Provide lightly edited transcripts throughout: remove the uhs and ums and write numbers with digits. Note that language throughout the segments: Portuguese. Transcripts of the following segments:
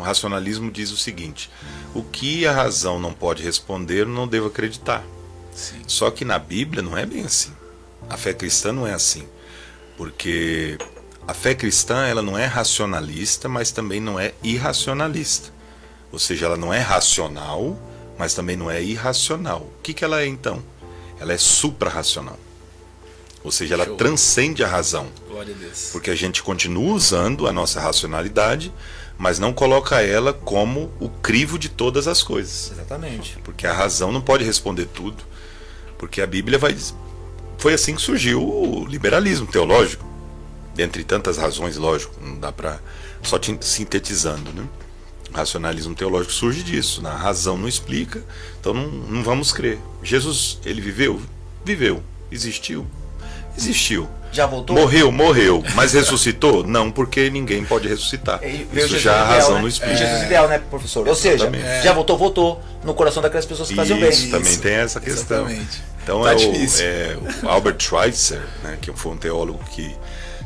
racionalismo diz o seguinte: o que a razão não pode responder, eu não devo acreditar. Sim. Só que na Bíblia não é bem assim. A fé cristã não é assim. Porque a fé cristã, ela não é racionalista, mas também não é irracionalista. Ou seja, ela não é racional, mas também não é irracional. O que ela é então? Ela é suprarracional. Ou seja, ela transcende a razão. Glória a Deus. Porque a gente continua usando a nossa racionalidade, mas não coloca ela como o crivo de todas as coisas. Exatamente. Porque a razão não pode responder tudo. Porque a Bíblia vai... Foi assim que surgiu o liberalismo teológico. Dentre tantas razões, lógico, não dá para... Só sintetizando, né? O racionalismo teológico surge disso. A razão não explica, então não vamos crer. Jesus, ele viveu? Viveu. Existiu? Existiu. Já voltou? Morreu. Mas ressuscitou? Não, porque ninguém pode ressuscitar. Isso já a razão né? não explica. Jesus ideal, né, professor? Ou seja, já voltou no coração daquelas pessoas que faziam bem. Isso, também tem essa questão. Exatamente. Então Tá o Albert Schweitzer, né, que foi um teólogo que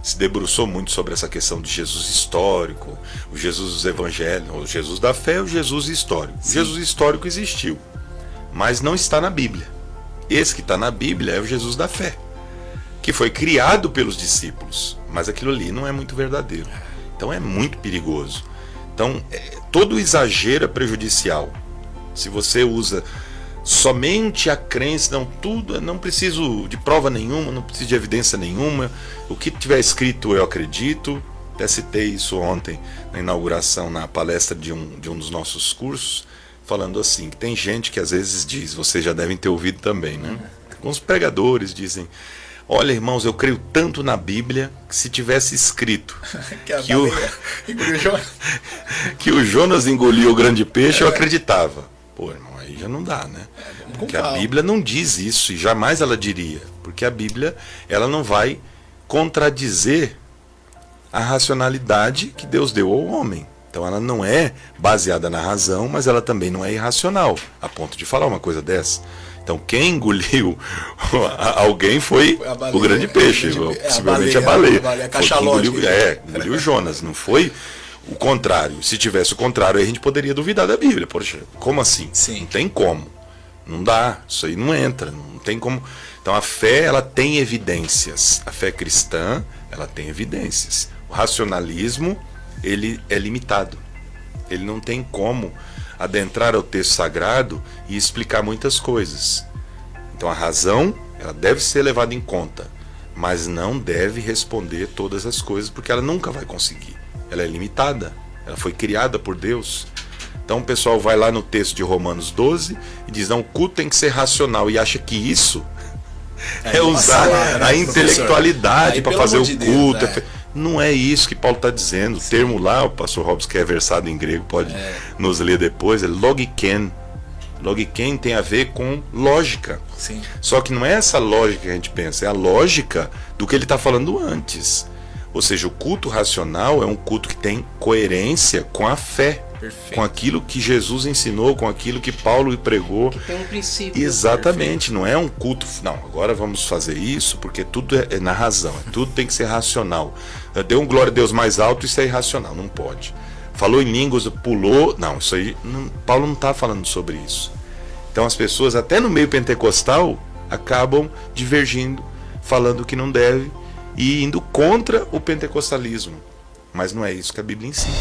se debruçou muito sobre essa questão de Jesus histórico, o Jesus dos evangelhos, o Jesus da fé e o Jesus histórico. O Jesus histórico existiu, mas não está na Bíblia. Esse que está na Bíblia é o Jesus da fé, que foi criado pelos discípulos, mas aquilo ali não é muito verdadeiro. Então é muito perigoso. Então todo exagero é prejudicial. Se você usa somente a crença, não preciso de prova nenhuma, não preciso de evidência nenhuma, o que tiver escrito eu acredito. Até citei isso ontem na inauguração, na palestra de um dos nossos cursos, falando assim, que tem gente que às vezes diz, vocês já devem ter ouvido também, né? Alguns pregadores dizem: olha, irmãos, eu creio tanto na Bíblia que se tivesse escrito que o Jonas engoliu o grande peixe, eu acreditava. Pô, irmão, aí já não dá, né? Porque a Bíblia não diz isso, e jamais ela diria. Porque a Bíblia, ela não vai contradizer a racionalidade que Deus deu ao homem. Então ela não é baseada na razão, mas ela também não é irracional, a ponto de falar uma coisa dessa. Então quem engoliu alguém foi o grande peixe, possivelmente a baleia. A cachalote. Engoliu Jonas, não foi o contrário. Se tivesse o contrário, aí a gente poderia duvidar da Bíblia. Poxa, como assim? Sim. Não tem como. Não dá. Isso aí não entra. Não tem como. Então a fé, ela tem evidências. A fé cristã, ela tem evidências. O racionalismo, ele é limitado. Ele não tem como adentrar ao texto sagrado e explicar muitas coisas. Então a razão, ela deve ser levada em conta, mas não deve responder todas as coisas, porque ela nunca vai conseguir. Ela é limitada, ela foi criada por Deus. Então o pessoal vai lá no texto de Romanos 12 e diz: não, o culto tem que ser racional, e acha que isso é usar a intelectualidade para fazer o culto. Não é isso que Paulo está dizendo. O termo lá, o pastor Robson, que é versado em grego, pode nos ler depois, é logiken. Logiken tem a ver com lógica. Sim. Só que não é essa lógica que a gente pensa, é a lógica do que ele está falando antes. Ou seja, o culto racional é um culto que tem coerência com a fé. Perfeito. Com aquilo que Jesus ensinou, com aquilo que Paulo pregou. Que tem um princípio. Exatamente, não é um culto. Não, agora vamos fazer isso, porque tudo é na razão, tudo tem que ser racional. Deu um glória a Deus mais alto, isso é irracional, não pode. Falou em línguas, pulou. Não, isso aí, Paulo não está falando sobre isso. Então as pessoas, até no meio pentecostal, acabam divergindo, falando que não deve e indo contra o pentecostalismo. Mas não é isso que a Bíblia ensina.